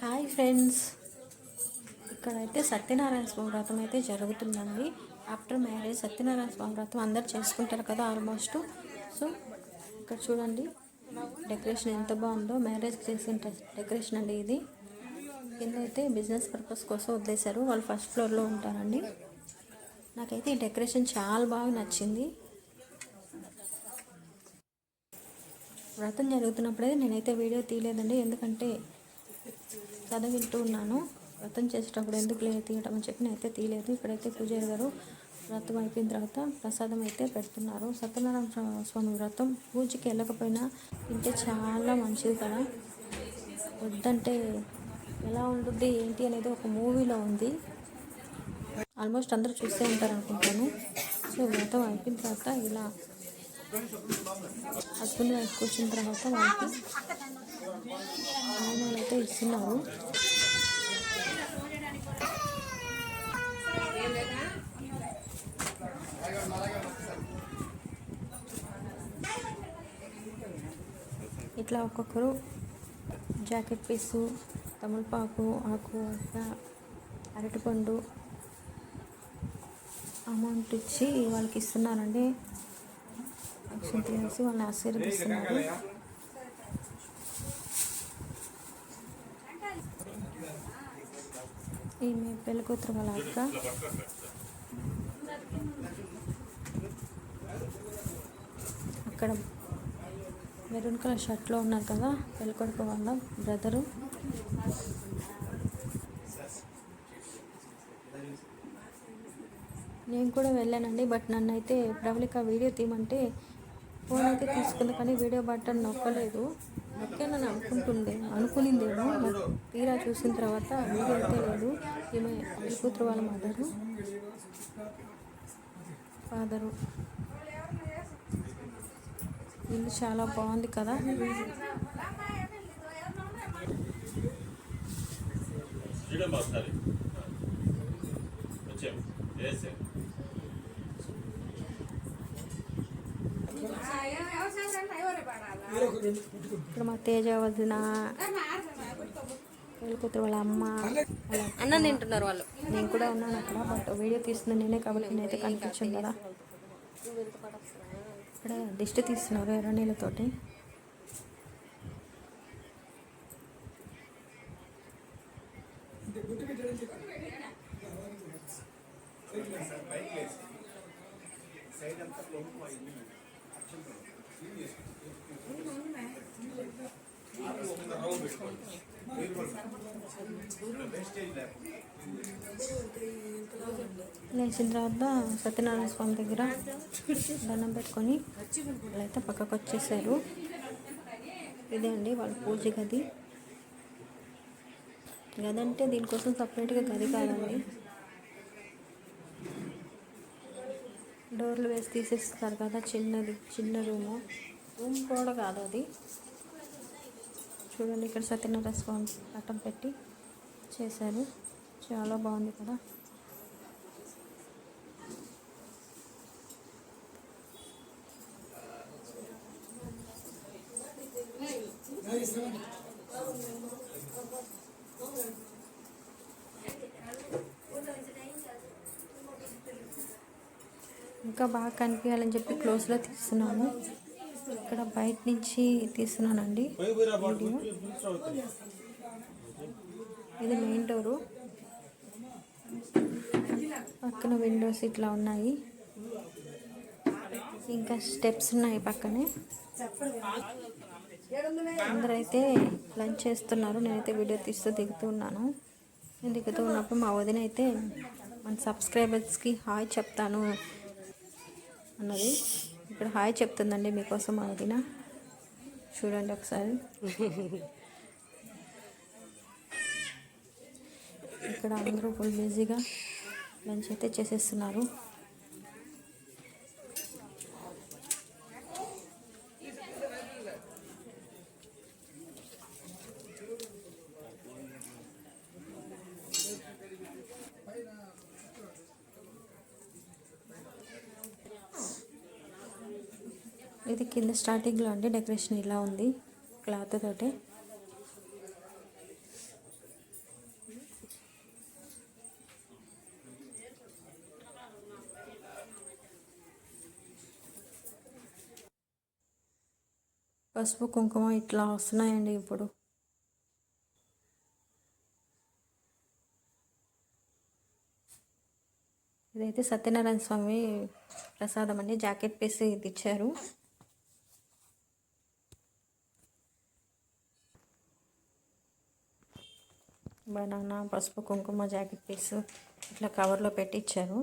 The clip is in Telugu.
హాయ్ ఫ్రెండ్స్, ఇక్కడైతే సత్యనారాయణ స్వామి వ్రతం అయితే జరుగుతుందండి. ఆఫ్టర్ మ్యారేజ్ సత్యనారాయణ స్వామి వ్రతం అందరు చేసుకుంటారు కదా ఆల్మోస్ట్. సో ఇక్కడ చూడండి డెకరేషన్ ఎంత బాగుందో, మ్యారేజ్ చేసిన డెకరేషన్ అండి ఇది. కింద అయితే బిజినెస్ పర్పస్ కోసం వదిలేశారు, వాళ్ళు ఫస్ట్ ఫ్లోర్లో ఉంటారండి. నాకైతే ఈ డెకరేషన్ చాలా బాగా నచ్చింది. వ్రతం జరుగుతున్నప్పుడే నేనైతే వీడియో తీయలేదండి, ఎందుకంటే కథ వింటూ ఉన్నాను. వ్రతం చేసేటప్పుడు ఎందుకు తీయటం అని చెప్పి నేనైతే తీయలేదు. ఇక్కడైతే పూజారి గారు వ్రతం అయిపోయిన తర్వాత ప్రసాదం అయితే పెడుతున్నారు. సత్యనారాయణ స్వామి వ్రతం పూజకి వెళ్ళకపోయినా తింటే చాలా మంచిది కదా. వద్దంటే ఎలా ఉంటుంది ఏంటి అనేది ఒక మూవీలో ఉంది, ఆల్మోస్ట్ అందరూ చూస్తూ ఉంటారు అనుకుంటాను. సో వ్రతం అయిపోయిన తర్వాత ఇలా హస్బెండ్ వైఫ్ కూర్చున్న తర్వాత వాళ్ళకి ఆమెలు అయితే ఇస్తున్నారు. ఇట్లా ఒక్కొక్కరు జాకెట్ పీసు, తమలపాకు ఆకు, అరటిపండు అమౌంట్ ఇచ్చి వాళ్ళకి ఇస్తున్నారండి. అక్షంతలు వేసి వాళ్ళని ఆశీర్వదిస్తున్నారు. ఈమె పెళ్లి కూతురు వాళ్ళ అక్క. అక్కడ మెరూన్ కలర్ షర్ట్లో ఉన్నారు కదా పెళ్లి కొడుకు వాళ్ళ బ్రదరు. నేను కూడా వెళ్ళానండి, బట్ నన్ను అయితే ప్రవళిక వీడియో తీయమంటే ఫోన్ అయితే తీసుకుంది, కానీ వీడియో బటన్ నొక్కలేదు. నొక్కానని అనుకునిందేమో, తీరా చూసిన తర్వాత వీడియో అయితే లేదు. ఈమె పెళ్లి కూతురు వాళ్ళ మదరు, ఫాదరు. ఇల్లు చాలా బాగుంది కదా. ఇక్కడ మా తేజ వదిన, పెళ్లి కూతురు వాళ్ళ అమ్మ అన్నం తింటున్నారు వాళ్ళు. నేను కూడా ఉన్నాను అక్కడ, బట్ వీడియో తీస్తుంది నేనే కాబట్టి నేనైతే కనిపించాను కదా. ఇక్కడ దిష్టి తీస్తున్నారు ఎర్ర నీళ్ళతోటి. లేచిన తర్వాత సత్యనారాయణ స్వామి దగ్గర దండం పెట్టుకొని వాళ్ళైతే పక్కకు వచ్చేసారు. ఇదే అండి వాళ్ళ పూజ గది. గది అంటే దీనికోసం సపరేట్గా గది కాదండి, డోర్లు వేసి తీసేస్తారు కదా, చిన్న రూమ్ కూడా కాదు అది. చూడండి ఇక్కడ సత్యనారాయణ స్వామి పట్టం పెట్టి చేశారు, చాలా బాగుంది కదా. ఇంకా బాగా కనిపించాలని చెప్పి క్లోజ్లో తీస్తున్నాను. ఇక్కడ బయట నుంచి తీస్తున్నానండి వీడియో. ఇది మెయిన్ డోరు, పక్కన విండోస్ ఇట్లా ఉన్నాయి, ఇంకా స్టెప్స్ ఉన్నాయి పక్కనే. అందరైతే లంచ్ చేస్తున్నారు, నేనైతే వీడియో తీస్తూ దిగుతూ ఉన్నాను. నేను దిగుతూ ఉన్నప్పుడు మా వదిన అయితే మన సబ్స్క్రైబర్స్కి హాయ్ చెప్తాను అన్నది. ఇక్కడ హాయ్ చెప్తుందండి మీకోసం మా వదిన, చూడండి ఒకసారి. ఇక్కడ అందరూ ఫుల్ బిజీగా లంచ్ అయితే చేసేస్తున్నారు. ఇది కింద స్టార్టింగ్లో అండి డెకరేషన్ ఇలా ఉంది క్లాత్ తోటి. పసుపు కుంకుమ ఇట్లా వస్తున్నాయండి ఇప్పుడు. ఇదైతే సత్యనారాయణ స్వామి ప్రసాదం అండి. జాకెట్ పీస్ ఇది ఇచ్చారు. బనానా, పసుపు కుంకుమ, జాకెట్ పీస్ ఇట్లా కవర్లో పెట్టి ఇచ్చారు.